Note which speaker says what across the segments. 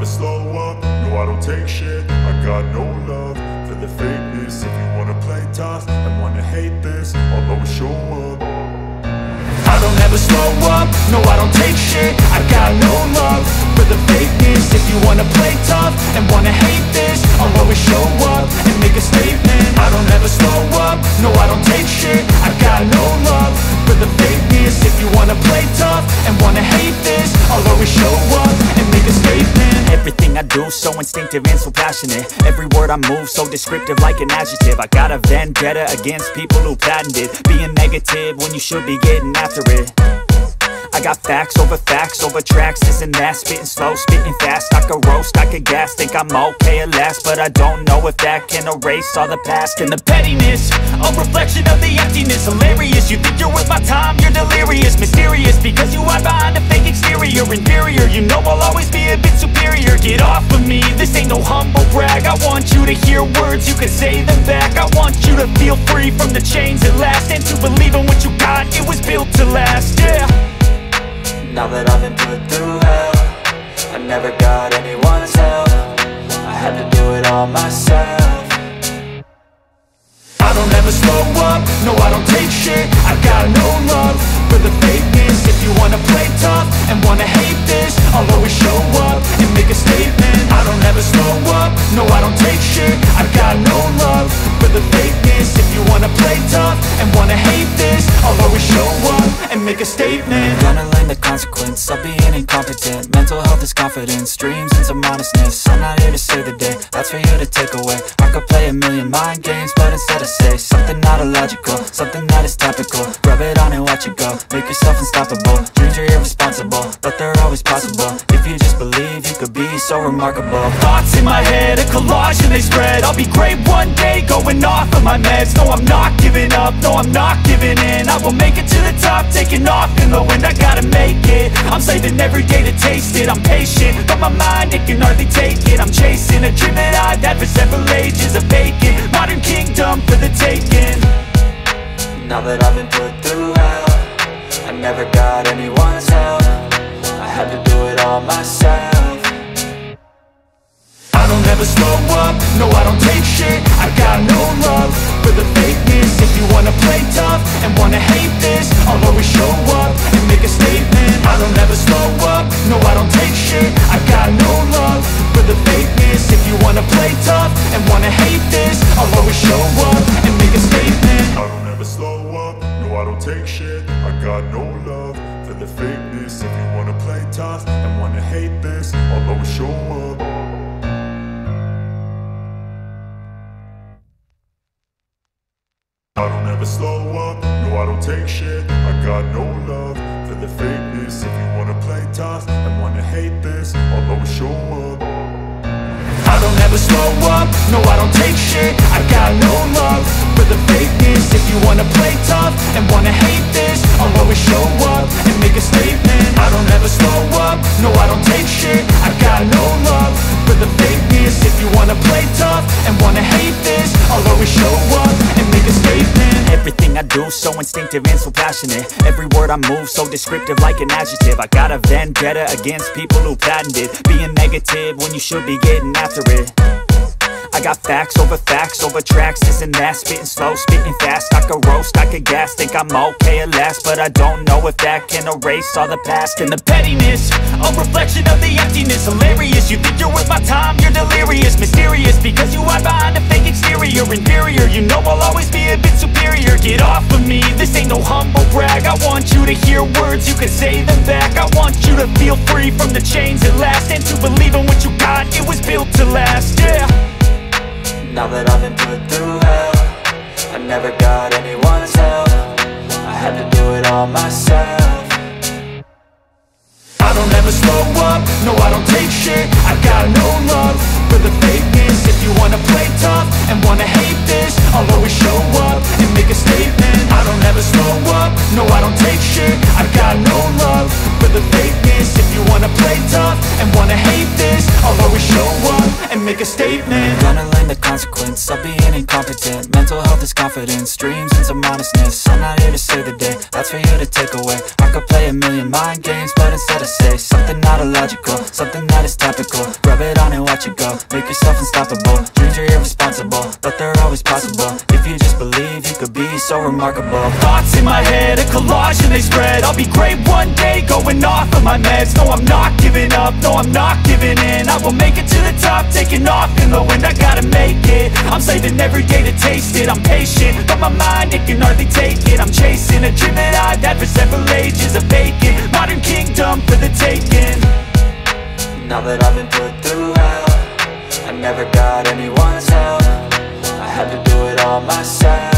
Speaker 1: never slow up, no I don't take shit. I got no love for the fakeness. If you wanna play tough and wanna hate this, I'll always show up. I don't ever slow up, no I don't take shit. I got no love for the fakeness. If you wanna play tough and wanna hate this, I'll always show up and make a statement. I don't ever slow up, no I don't take shit. I got no love for the fakeness. If you wanna play tough and wanna hate this, I'll always show up and make a statement.
Speaker 2: Everything I do so instinctive and so passionate. Every word I move so descriptive like an adjective. I got a vendetta against people who patented being negative when you should be getting after it. I got facts over tracks, this and that. Spitting slow, spitting fast. I could roast, I could gas. Think I'm okay at last, but I don't know if that can erase all the past. And the pettiness, a reflection of the emptiness. Hilarious, you think you're worth my time, you're delirious. Mysterious, because you hide behind a fake exterior. Inferior, you know I'll always be a bit superior. Get off of me, this ain't no humble brag. I want you to hear words, you can say them back. I want you to feel free from the chains at last, and to believe in what you got, it was built to last, yeah.
Speaker 3: Now that I've been put through hell, I never got anyone's help. I had to do it all myself.
Speaker 1: I don't ever slow up, no I don't take shit. I got no love for the fakeness. If you wanna play tough and wanna hate this, I'll always show up and make a statement. I don't ever slow up, no I don't take shit. I got no love for the fakeness. If you wanna play tough and wanna hate this, I'll always show up and make a statement.
Speaker 3: Gonna learn the consequence of being incompetent. Mental health is confidence, dreams and some honestness. I'm not here to save the day, that's for you to take away. I could play a million mind games, but instead I say something not illogical, something that is topical. Rub it on and watch it go, make yourself unstoppable. Dreams are irresponsible, but they're always possible. If you just believe, you could be so remarkable.
Speaker 2: Thoughts in my head, a collage and they spread. I'll be great one day, going off of my meds. No, I'm not giving up, no, I'm not giving in. I will make it to the top, taking off in the wind. I gotta make it, I'm saving every day to taste it. I'm patient, but my mind, it can hardly take it. I'm chasing a dream that I've had for several ages. A vacant, modern kingdom for the taking.
Speaker 3: Now that I've been put through hell, I never got anyone's help. I had to do it all myself.
Speaker 1: I don't ever slow up, no I don't take shit. I got no love for the fakeness. If you wanna play tough and wanna hate this, I'll always show up and make a statement. I don't ever slow up, no I don't take shit. I got no love for the fakeness. If you wanna play tough and wanna hate this, I'll always show up and make a statement. I don't ever slow up, no I don't take shit. I got no love for the fakeness. If you wanna play tough and wanna hate this, I'll always show up. I don't ever slow up, no I don't take shit. I got no love for the fakeness. If you wanna play tough and wanna hate this, I'll always show up. I don't ever slow up, no I don't take shit. I got no love for the fakeness. If you wanna play tough and wanna hate this, I'll always show up and make a statement. I don't ever slow up, no I don't take shit. I got no love for the fakeness. If you wanna play tough and wanna hate this, I'll always show up and make a statement.
Speaker 2: Everything I do so instinctive and so passionate. Every word I move so descriptive like an adjective. I got a vendetta against people who patented being negative when you should be getting after it. I got facts over tracks, this and that. Spitting slow, spitting fast. I could roast, I could gas. Think I'm okay at last, but I don't know if that can erase all the past. And the pettiness, a reflection of the emptiness. Hilarious, you think you're worth my time, you're delirious. Mysterious, because you hide behind a fake exterior. Inferior, you know I'll always be a bit superior. Get off of me, this ain't no humble brag. I want you to hear words, you can say them back. I want you to feel free from the chains at last, and to believe in what you got, it was built to last, yeah.
Speaker 3: Now that I've been put through hell, I never got anyone's help. I had to do it all myself.
Speaker 1: I don't ever slow up, no I don't take shit. I got no love for the fakeness. If you wanna play tough and wanna hate this, I'll always show up and make a statement. I don't ever slow up, no I don't take shit. I got no love for the fakeness. If you wanna play tough and wanna hate this, I'll always show up
Speaker 2: and make a statement.
Speaker 3: Gonna learn the consequence of being incompetent. Mental health is confidence, dreams and some honestness. I'm not here to save the day, that's for you to take away. I could play a million mind games, but instead I say something not illogical, something that is topical. Rub it on and watch it go, make yourself unstoppable. Dreams are irresponsible, but they're always possible. If you just believe, you could be so remarkable.
Speaker 2: Thoughts in my head, a collage and they spread. I'll be great one day, going off of my meds. No, I'm not giving up, no, I'm not giving in. I will make it to the top, taking off in the wind. I gotta make it, I'm saving every day to taste it. I'm patient, but my mind, it can hardly take it. I'm chasing a dream that I've had for several ages. A vacant, modern kingdom for the taking.
Speaker 3: Now that I've been put through hell, I never got anyone's help. I had to do it all myself.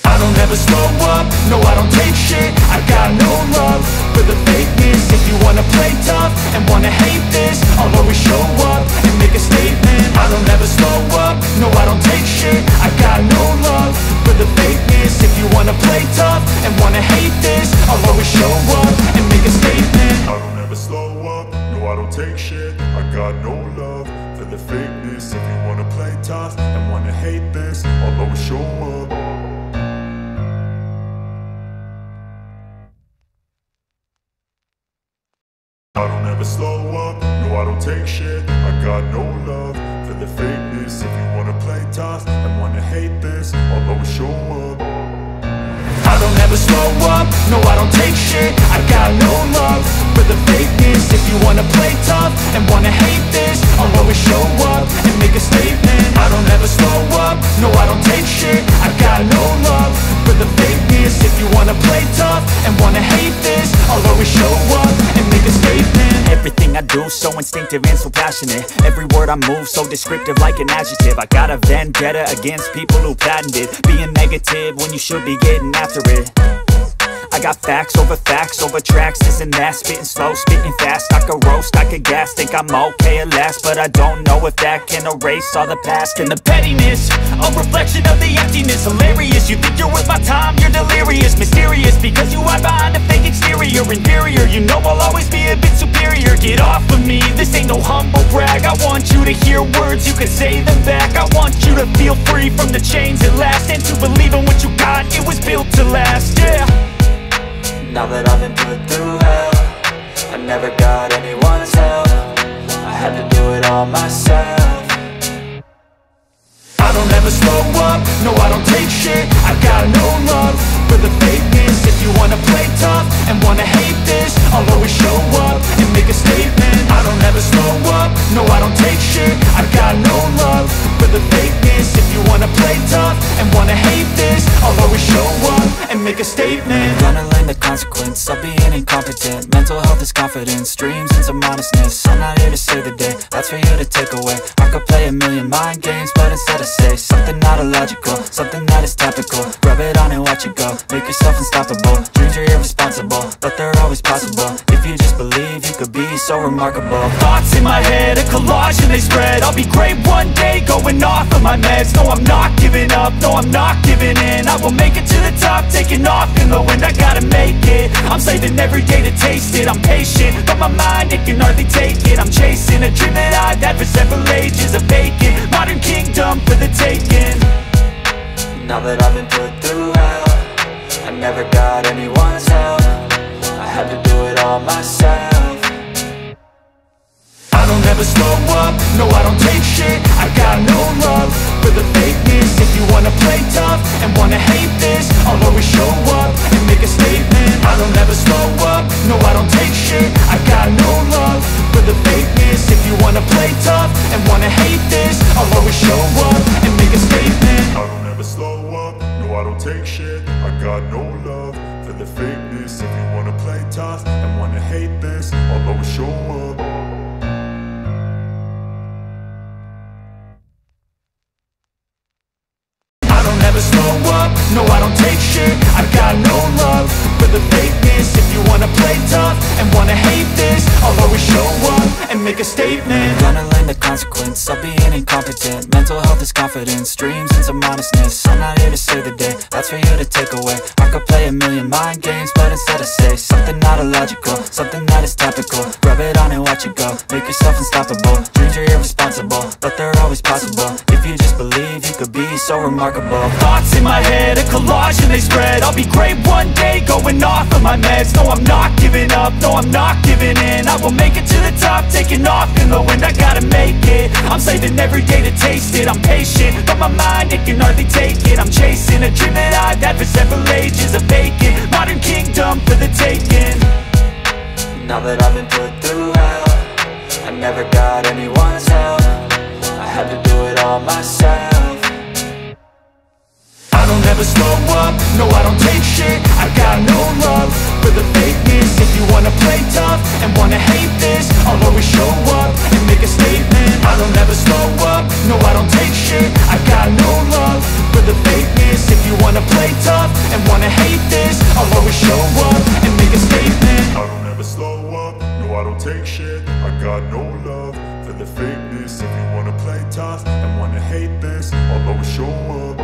Speaker 2: I don't ever slow up, no I don't take shit. I got no love for the fakeness. If you wanna play tough and wanna hate this, I'll always show up and make a statement. I don't ever slow up, no I don't take shit. I got no love for the fakeness. If you wanna play tough and wanna hate this, I'll always show up and make a statement.
Speaker 1: I don't ever slow up, no I don't take shit. I got no love for the fakeness. If you wanna play tough and wanna hate this, I'll always show up. I don't ever slow up, no I don't take shit. I got no love for the fakeness. If you wanna play tough and wanna hate this, I'll always show up.
Speaker 2: I don't ever slow up, no I don't take shit. I got no love for the fakeness. If you wanna play tough and wanna hate this, I'll always show up and make a statement. I don't ever slow up, no I don't take shit. I got no love for the fakeness. If you wanna play tough and wanna hate this, I'll always show up and make a statement. Everything I do so instinctive and so passionate. Every word I move so descriptive like an adjective. I got a vendetta against people who patented being negative when you should be getting after it. I got facts over tracks, this and that. Spitting slow, spitting fast. I could roast, I could gas. Think I'm okay at last, but I don't know if that can erase all the past. And the pettiness, a reflection of the emptiness. Hilarious, you think you're worth my time, you're delirious. Mysterious, because you hide behind a fake exterior. Inferior, you know I'll always be a bit superior. Get off of me, this ain't no humble brag. I want you to hear words, you can say them back. I want you to feel free from the chains at last, and to believe in what you got, it was built to last, yeah.
Speaker 3: Now that I've been put through hell, I never got anyone's help. I had to do it all myself.
Speaker 2: I don't ever slow up, no I don't take shit. I got no love for the fakeness. If you wanna play tough and wanna hate this, I'll always show up and make a statement. I don't ever slow up, no I don't take shit. I got no love for the fakeness. If you wanna play tough and wanna hate this, I'll always show up and make a statement.
Speaker 3: Gonna learn the consequence of being incompetent. Mental health is confidence, dreams and some honestness. I'm not here to save the day, that's for you to take away. I could play a million mind games, but instead I say something not illogical, something that is topical. Rub it on and watch it go, make yourself unstoppable. Dreams are irresponsible, but they're always possible. If you just believe, you could be so remarkable.
Speaker 2: Thoughts in my head, a collage and they spread. I'll be great one day, going off of my meds. No, I'm not giving up, no, I'm not giving in. I will make it to the top, taking off in the wind. I gotta make it, I'm saving every day to taste it. I'm patient, but my mind, it can hardly take it. I'm chasing a dream that I've had for several ages. A vacant, modern kingdom for the taking.
Speaker 3: Now that I've been put through hell, I never got anyone's help. I had to do it all myself.
Speaker 2: I don't ever slow up, no I don't take shit. I got no love for the fakeness. If you wanna play tough and wanna hate this, I'll always show up and make a statement. I don't ever slow up, no I don't take shit. I got no love for the fakeness. If you wanna play tough and wanna hate this, I'll always show up and make a statement.
Speaker 1: I don't ever slow up, no I don't take shit. I got no love for the fakeness. If you wanna play tough and wanna hate this, I'll always show up.
Speaker 2: Never slow up, no I don't take shit. I got no love for the fakeness. If you wanna play tough and wanna hate this, I'll always show up and make a statement.
Speaker 3: Gonna learn the consequence of being incompetent. Mental health is confidence, dreams and some honestness. I'm not here to save the day, that's for you to take away. I could play a million mind games, but instead I say something not illogical, something that is topical. Rub it on and watch it go, make yourself unstoppable. Dreams are irresponsible, but they're always possible. If you just believe, you could be so remarkable.
Speaker 2: Thoughts in my head, a collage and they spread. I'll be great one day, going off of my meds. No, I'm not giving up, no, I'm not giving in. I will make it to the top, taking off in the wind. I gotta make it, I'm saving every day to taste it. I'm patient, but my mind, it can hardly take it. I'm chasing a dream that I've had for several ages. A vacant, modern kingdom for the taking.
Speaker 3: Now that I've been put through hell, I never got anyone's help. I had to do it all myself.
Speaker 2: I don't ever slow up, no I don't take shit. I got no love for the fakeness. If you wanna play tough and wanna hate this, I'll always show up and make a statement. I don't ever slow up, no I don't take shit. I got no love for the fakeness. If you wanna play tough and wanna hate this, I'll always show up and make a statement.
Speaker 1: I don't ever slow up, no I don't take shit. I got no love for the fakeness. If you wanna play tough and wanna hate this, I'll always show up.